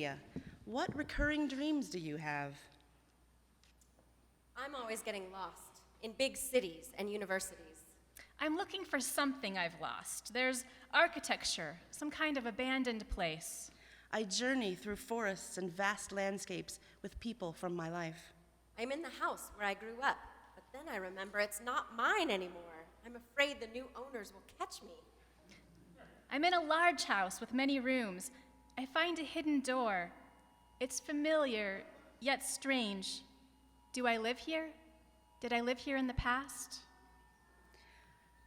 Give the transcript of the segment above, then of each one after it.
trivia. What recurring dreams do you have? I'm always getting lost in big cities and universities. I'm looking for something I've lost. There's architecture, some kind of abandoned place. I journey through forests and vast landscapes with people from my life. I'm in the house where I grew up, but then I remember it's not mine anymore. I'm afraid the new owners will catch me. I'm in a large house with many rooms. I find a hidden door. It's familiar, yet strange. Do I live here? Did I live here in the past?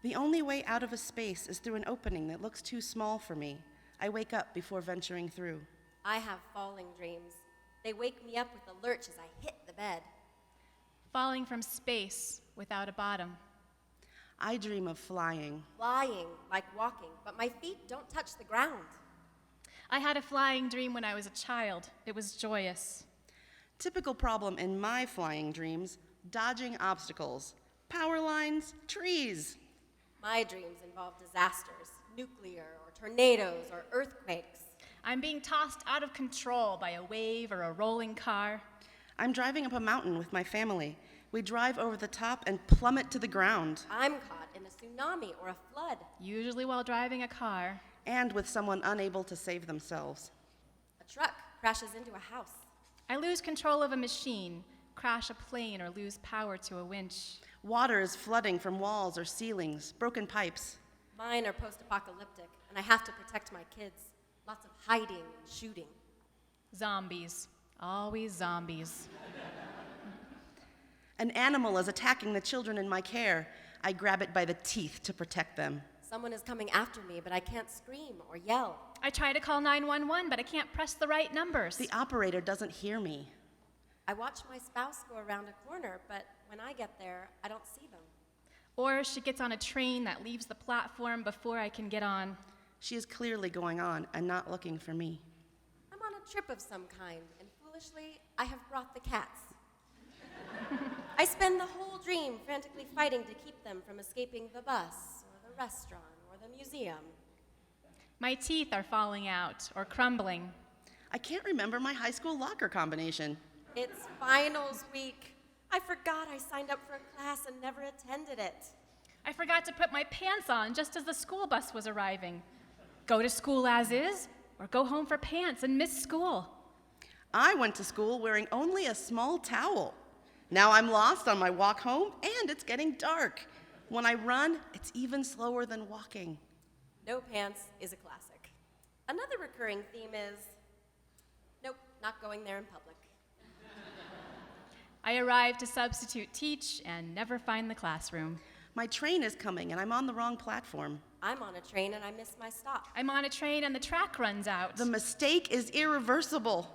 The only way out of a space is through an opening that looks too small for me. I wake up before venturing through. I have falling dreams. They wake me up with a lurch as I hit the bed. Falling from space without a bottom. I dream of flying. Flying, like walking, but my feet don't touch the ground. I had a flying dream when I was a child. It was joyous. Typical problem in my flying dreams, dodging obstacles. Power lines, trees. My dreams involve disasters, nuclear or tornadoes or earthquakes. I'm being tossed out of control by a wave or a rolling car. I'm driving up a mountain with my family. We drive over the top and plummet to the ground. I'm caught in a tsunami or a flood. Usually while driving a car. And with someone unable to save themselves. A truck crashes into a house. I lose control of a machine, crash a plane, or lose power to a winch. Water is flooding from walls or ceilings, broken pipes. Mine are post-apocalyptic, and I have to protect my kids. Lots of hiding and shooting. Zombies. Always zombies. An animal is attacking the children in my care. I grab it by the teeth to protect them. Someone is coming after me, but I can't scream or yell. I try to call 911, but I can't press the right numbers. The operator doesn't hear me. I watch my spouse go around a corner, but when I get there, I don't see them. Or she gets on a train that leaves the platform before I can get on. She is clearly going on and not looking for me. I'm on a trip of some kind, and foolishly, I have brought the cats. I spend the whole dream frantically fighting to keep them from escaping the bus, or the restaurant, or the museum. My teeth are falling out or crumbling. I can't remember my high school locker combination. It's finals week. I forgot I signed up for a class and never attended it. I forgot to put my pants on just as the school bus was arriving. Go to school as is, or go home for pants and miss school. I went to school wearing only a small towel. Now I'm lost on my walk home, and it's getting dark. When I run, it's even slower than walking. No pants is a classic. Another recurring theme is, nope, not going there in public. I arrive to substitute teach and never find the classroom. My train is coming, and I'm on the wrong platform. I'm on a train and I miss my stop. I'm on a train and the track runs out. The mistake is irreversible.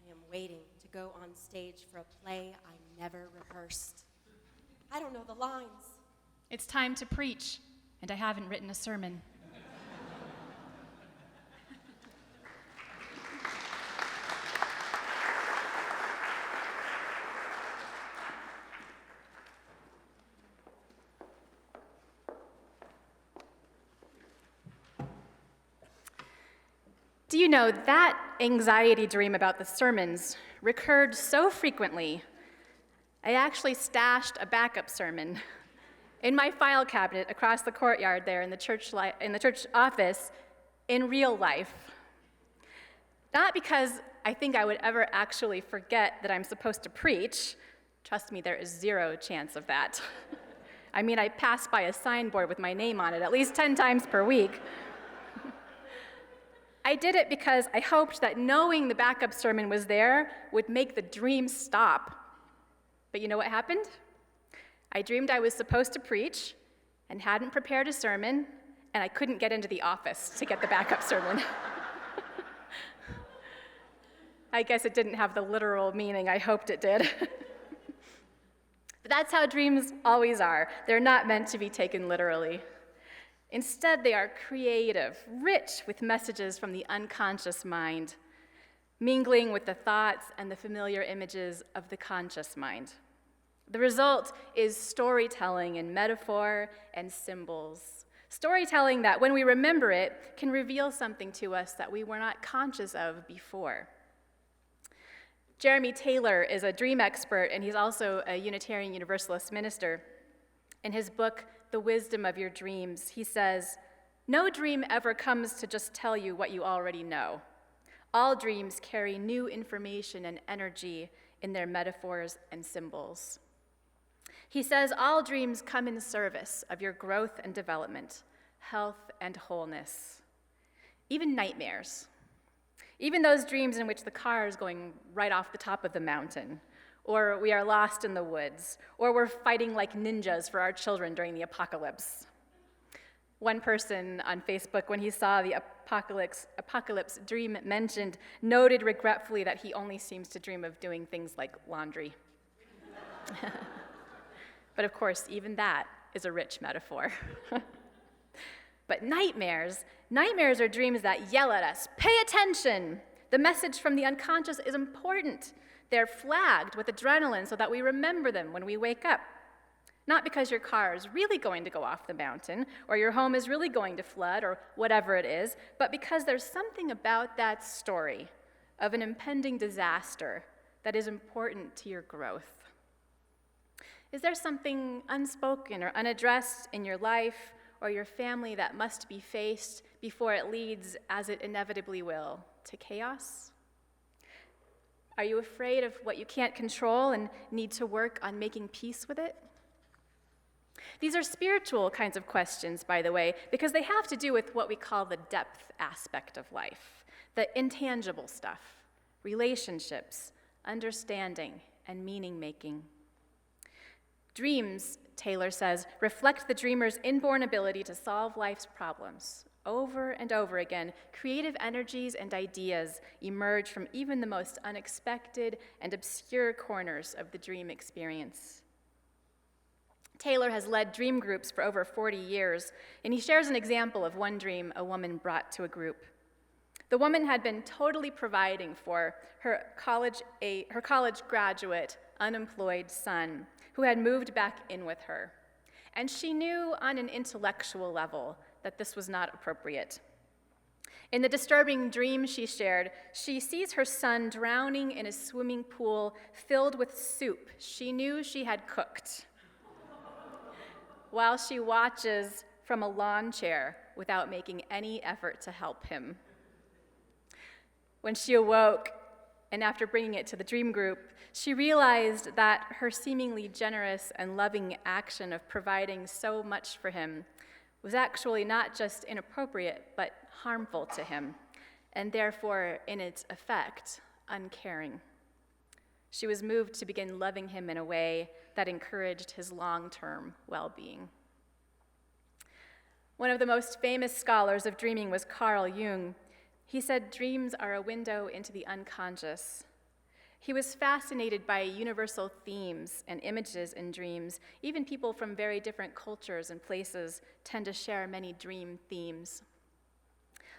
I am waiting to go on stage for a play I never rehearsed. I don't know the lines. It's time to preach, and I haven't written a sermon. Do you know that anxiety dream about the sermons recurred so frequently, I actually stashed a backup sermon in my file cabinet across the courtyard there in the church office in real life. Not because I think I would ever actually forget that I'm supposed to preach. Trust me, there is zero chance of that. I mean, I pass by a signboard with my name on it at least 10 times per week. I did it because I hoped that knowing the backup sermon was there would make the dream stop. But you know what happened? I dreamed I was supposed to preach and hadn't prepared a sermon, and I couldn't get into the office to get the backup sermon. I guess it didn't have the literal meaning I hoped it did. But that's how dreams always are. They're not meant to be taken literally. Instead, they are creative, rich with messages from the unconscious mind, mingling with the thoughts and the familiar images of the conscious mind. The result is storytelling in metaphor and symbols. Storytelling that, when we remember it, can reveal something to us that we were not conscious of before. Jeremy Taylor is a dream expert, and he's also a Unitarian Universalist minister. In his book, The Wisdom of Your Dreams, he says, "No dream ever comes to just tell you what you already know. All dreams carry new information and energy in their metaphors and symbols." He says all dreams come in service of your growth and development, health and wholeness. Even nightmares. Even those dreams in which the car is going right off the top of the mountain, or we are lost in the woods, or we're fighting like ninjas for our children during the apocalypse. One person on Facebook, when he saw the apocalypse dream mentioned, noted regretfully that he only seems to dream of doing things like laundry. But of course, even that is a rich metaphor. But nightmares are dreams that yell at us, "Pay attention! The message from the unconscious is important." They're flagged with adrenaline so that we remember them when we wake up. Not because your car is really going to go off the mountain, or your home is really going to flood, or whatever it is, but because there's something about that story of an impending disaster that is important to your growth. Is there something unspoken or unaddressed in your life or your family that must be faced before it leads, as it inevitably will, to chaos? Are you afraid of what you can't control and need to work on making peace with it? These are spiritual kinds of questions, by the way, because they have to do with what we call the depth aspect of life, the intangible stuff, relationships, understanding, and meaning-making. Dreams, Taylor says, reflect the dreamer's inborn ability to solve life's problems. Over and over again, creative energies and ideas emerge from even the most unexpected and obscure corners of the dream experience. Taylor has led dream groups for over 40 years, and he shares an example of one dream a woman brought to a group. The woman had been totally providing for her college graduate, unemployed son, who had moved back in with her. And she knew on an intellectual level that this was not appropriate. In the disturbing dream she shared, she sees her son drowning in a swimming pool filled with soup she knew she had cooked, while she watches from a lawn chair without making any effort to help him. When she awoke, and after bringing it to the dream group, she realized that her seemingly generous and loving action of providing so much for him was actually not just inappropriate, but harmful to him, and therefore, in its effect, uncaring. She was moved to begin loving him in a way that encouraged his long-term well-being. One of the most famous scholars of dreaming was Carl Jung. He said dreams are a window into the unconscious. He was fascinated by universal themes and images in dreams. Even people from very different cultures and places tend to share many dream themes.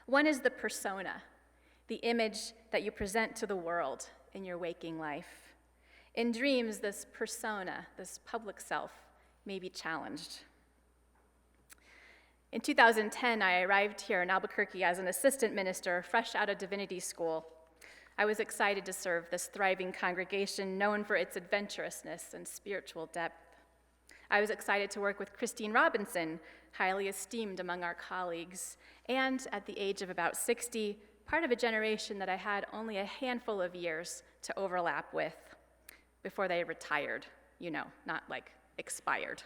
One is the persona, the image that you present to the world in your waking life. In dreams, this persona, this public self, may be challenged. In 2010, I arrived here in Albuquerque as an assistant minister, fresh out of divinity school. I was excited to serve this thriving congregation known for its adventurousness and spiritual depth. I was excited to work with Christine Robinson, highly esteemed among our colleagues, and at the age of about 60, part of a generation that I had only a handful of years to overlap with before they retired, not like expired.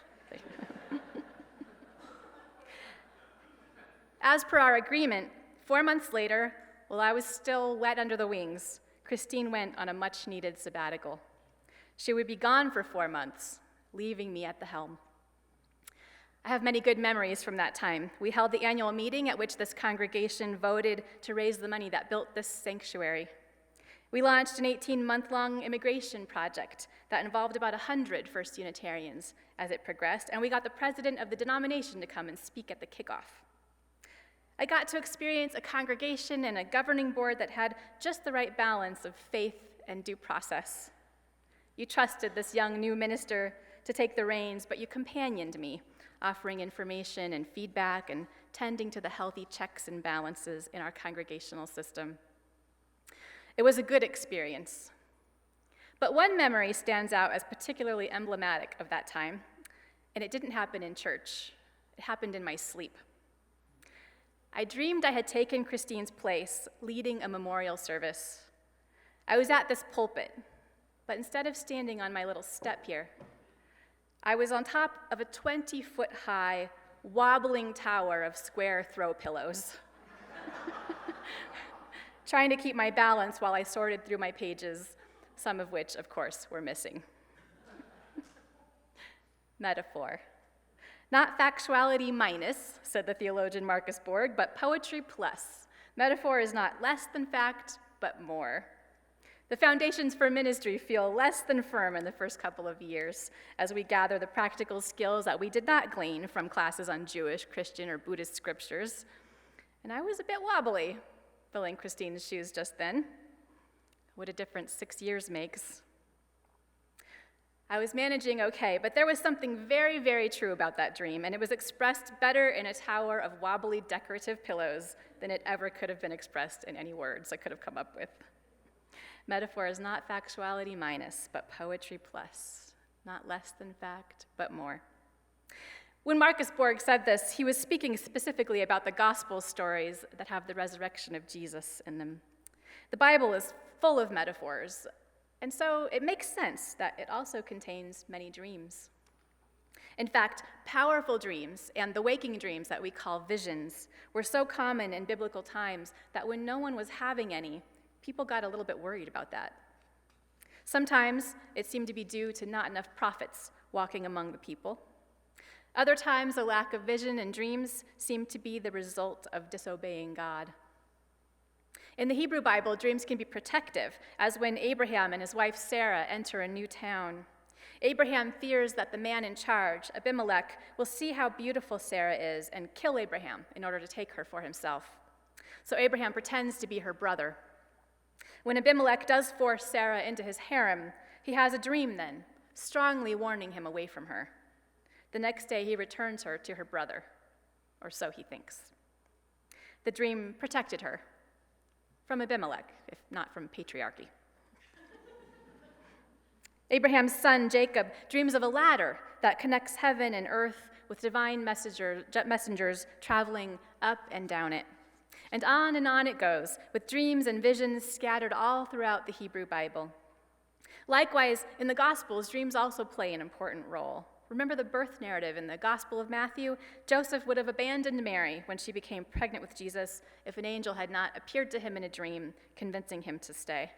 As per our agreement, 4 months later, while I was still wet under the wings, Christine went on a much-needed sabbatical. She would be gone for 4 months, leaving me at the helm. I have many good memories from that time. We held the annual meeting at which this congregation voted to raise the money that built this sanctuary. We launched an 18-month-long immigration project that involved about 100 First Unitarians as it progressed, and we got the president of the denomination to come and speak at the kickoff. I got to experience a congregation and a governing board that had just the right balance of faith and due process. You trusted this young new minister to take the reins, but you companioned me, offering information and feedback and tending to the healthy checks and balances in our congregational system. It was a good experience, But one memory stands out as particularly emblematic of that time, and it didn't happen in church. It happened in my sleep. I dreamed I had taken Christine's place leading a memorial service. I was at this pulpit, but instead of standing on my little step here, I was on top of a 20-foot-high, wobbling tower of square throw pillows, trying to keep my balance while I sorted through my pages, some of which, of course, were missing. Metaphor. Not factuality minus, said the theologian Marcus Borg, but poetry plus. Metaphor is not less than fact, but more. The foundations for ministry feel less than firm in the first couple of years as we gather the practical skills that we did not glean from classes on Jewish, Christian, or Buddhist scriptures. And I was a bit wobbly filling Christine's shoes just then. What a difference 6 years makes. I was managing okay, but there was something very, very true about that dream, and it was expressed better in a tower of wobbly decorative pillows than it ever could have been expressed in any words I could have come up with. Metaphor is not factuality minus, but poetry plus. Not less than fact, but more. When Marcus Borg said this, he was speaking specifically about the gospel stories that have the resurrection of Jesus in them. The Bible is full of metaphors, and so it makes sense that it also contains many dreams. In fact, powerful dreams and the waking dreams that we call visions were so common in biblical times that when no one was having any, people got a little bit worried about that. Sometimes it seemed to be due to not enough prophets walking among the people. Other times, a lack of vision and dreams seemed to be the result of disobeying God. In the Hebrew Bible, dreams can be protective, as when Abraham and his wife Sarah enter a new town. Abraham fears that the man in charge, Abimelech, will see how beautiful Sarah is and kill Abraham in order to take her for himself. So Abraham pretends to be her brother. When Abimelech does force Sarah into his harem, he has a dream then, strongly warning him away from her. The next day, he returns her to her brother, or so he thinks. The dream protected her from Abimelech, if not from patriarchy. Abraham's son, Jacob, dreams of a ladder that connects heaven and earth with divine messengers traveling up and down it. And on it goes, with dreams and visions scattered all throughout the Hebrew Bible. Likewise, in the Gospels, dreams also play an important role. Remember the birth narrative in the Gospel of Matthew? Joseph would have abandoned Mary when she became pregnant with Jesus if an angel had not appeared to him in a dream, convincing him to stay.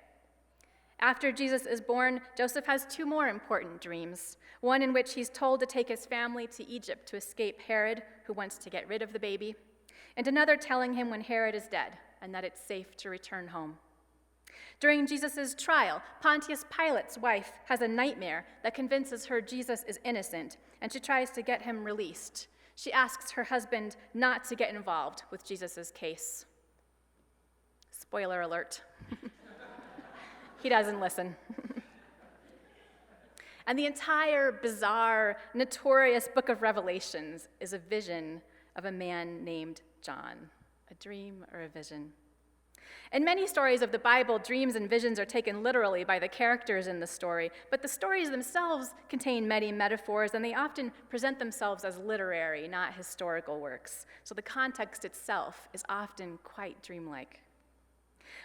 After Jesus is born, Joseph has two more important dreams, one in which he's told to take his family to Egypt to escape Herod, who wants to get rid of the baby, and another telling him when Herod is dead and that it's safe to return home. During Jesus' trial, Pontius Pilate's wife has a nightmare that convinces her Jesus is innocent, and she tries to get him released. She asks her husband not to get involved with Jesus' case. Spoiler alert. He doesn't listen. And the entire bizarre, notorious book of Revelations is a vision of a man named John, a dream or a vision. In many stories of the Bible, dreams and visions are taken literally by the characters in the story, but the stories themselves contain many metaphors, and they often present themselves as literary, not historical works. So the context itself is often quite dreamlike.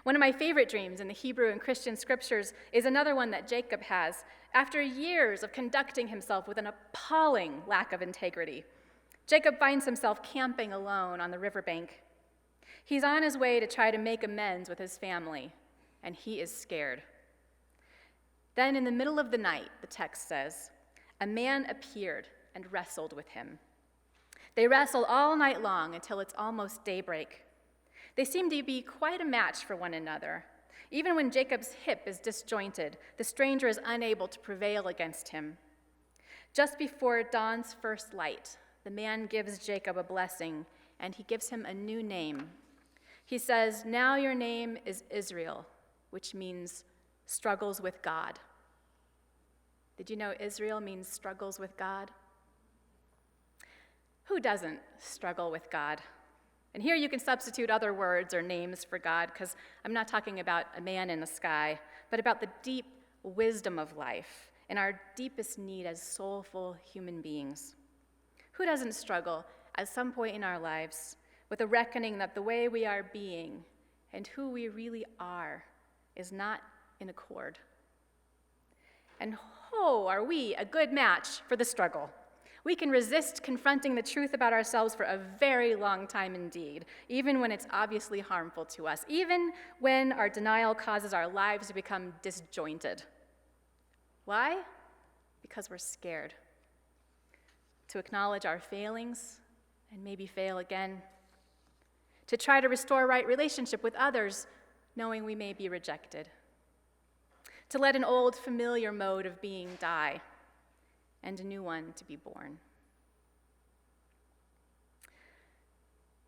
One of my favorite dreams in the Hebrew and Christian scriptures is another one that Jacob has. After years of conducting himself with an appalling lack of integrity, Jacob finds himself camping alone on the riverbank. He's on his way to try to make amends with his family, and he is scared. Then in the middle of the night, the text says, a man appeared and wrestled with him. They wrestle all night long until it's almost daybreak. They seem to be quite a match for one another. Even when Jacob's hip is disjointed, the stranger is unable to prevail against him. Just before dawn's first light, the man gives Jacob a blessing, and he gives him a new name. He says, now your name is Israel, which means struggles with God. Did you know Israel means struggles with God? Who doesn't struggle with God? And here you can substitute other words or names for God, because I'm not talking about a man in the sky, but about the deep, wisdom of life and our deepest need as soulful human beings. Who doesn't struggle at some point in our lives with a reckoning that the way we are being and who we really are is not in accord? And are we a good match for the struggle? We can resist confronting the truth about ourselves for a very long time indeed, even when it's obviously harmful to us, even when our denial causes our lives to become disjointed. Why? Because we're scared to acknowledge our failings and maybe fail again, to try to restore right relationship with others, knowing we may be rejected, to let an old familiar mode of being die and a new one to be born.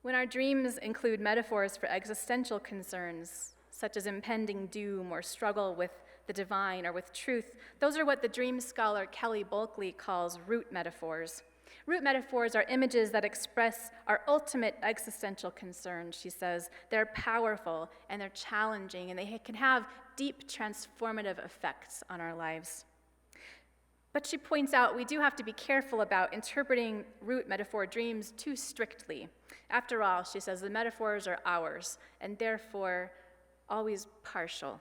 When our dreams include metaphors for existential concerns, such as impending doom or struggle with the divine or with truth, those are what the dream scholar Kelly Bulkley calls root metaphors. Root metaphors are images that express our ultimate existential concerns, she says. They're powerful and they're challenging, and they can have deep transformative effects on our lives. But she points out we do have to be careful about interpreting root metaphor dreams too strictly. After all, she says, the metaphors are ours, and therefore always partial.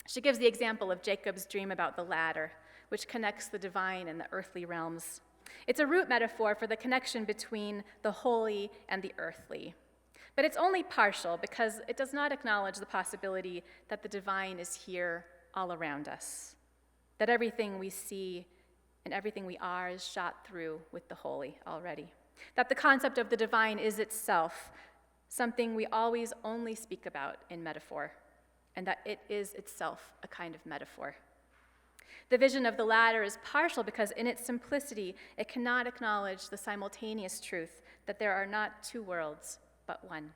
She gives the example of Jacob's dream about the ladder, which connects the divine and the earthly realms. It's a root metaphor for the connection between the holy and the earthly. But it's only partial because it does not acknowledge the possibility that the divine is here all around us, that everything we see and everything we are is shot through with the holy already, that the concept of the divine is itself something we always only speak about in metaphor, and that it is itself a kind of metaphor. The vision of the ladder is partial because in its simplicity, it cannot acknowledge the simultaneous truth that there are not two worlds, but one.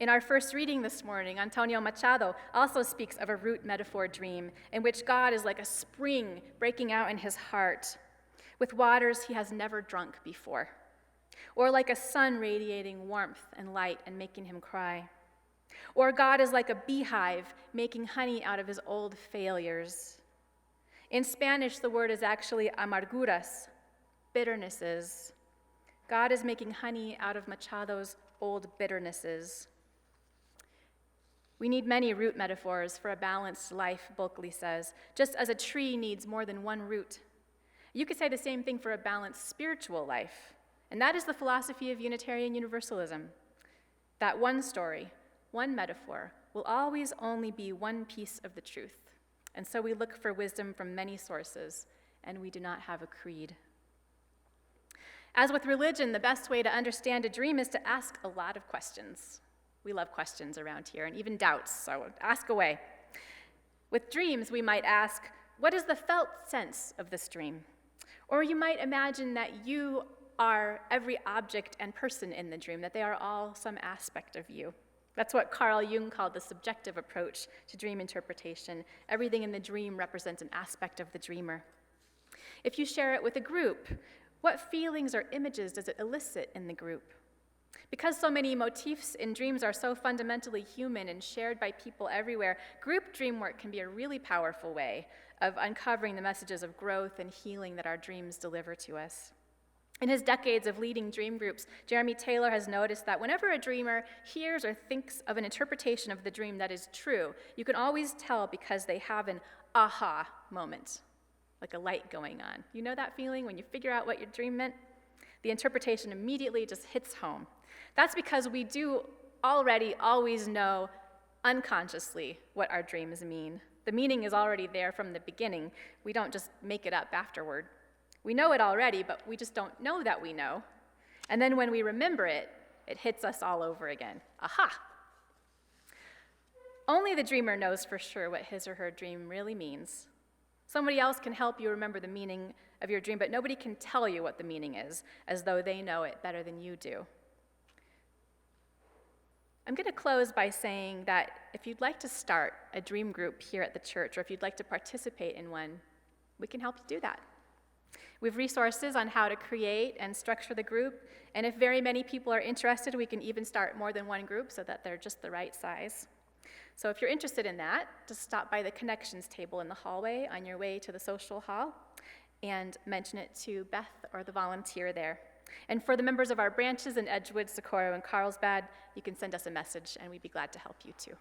In our first reading this morning, Antonio Machado also speaks of a root metaphor dream in which God is like a spring breaking out in his heart with waters he has never drunk before, or like a sun radiating warmth and light and making him cry. Or God is like a beehive making honey out of his old failures. In Spanish, the word is actually amarguras, bitternesses. God is making honey out of Machado's old bitternesses. We need many root metaphors for a balanced life, Bulkley says, just as a tree needs more than one root. You could say the same thing for a balanced spiritual life, and that is the philosophy of Unitarian Universalism. That one story, one metaphor, will always only be one piece of the truth, and so we look for wisdom from many sources, and we do not have a creed. As with religion, the best way to understand a dream is to ask a lot of questions. We love questions around here, and even doubts, so ask away. With dreams, we might ask, what is the felt sense of this dream? Or you might imagine that you are every object and person in the dream, that they are all some aspect of you. That's what Carl Jung called the subjective approach to dream interpretation. Everything in the dream represents an aspect of the dreamer. If you share it with a group, what feelings or images does it elicit in the group? Because so many motifs in dreams are so fundamentally human and shared by people everywhere, group dream work can be a really powerful way of uncovering the messages of growth and healing that our dreams deliver to us. In his decades of leading dream groups, Jeremy Taylor has noticed that whenever a dreamer hears or thinks of an interpretation of the dream that is true, you can always tell because they have an aha moment, like a light going on. You know that feeling when you figure out what your dream meant? The interpretation immediately just hits home. That's because we do already always know unconsciously what our dreams mean. The meaning is already there from the beginning. We don't just make it up afterward. We know it already, but we just don't know that we know. And then when we remember it, it hits us all over again. Aha! Only the dreamer knows for sure what his or her dream really means. Somebody else can help you remember the meaning of your dream, but nobody can tell you what the meaning is, as though they know it better than you do. I'm going to close by saying that if you'd like to start a dream group here at the church, or if you'd like to participate in one, we can help you do that. We have resources on how to create and structure the group, and if very many people are interested, we can even start more than one group so that they're just the right size. So if you're interested in that, just stop by the connections table in the hallway on your way to the social hall and mention it to Beth or the volunteer there. And for the members of our branches in Edgewood, Socorro, and Carlsbad, you can send us a message and we'd be glad to help you too.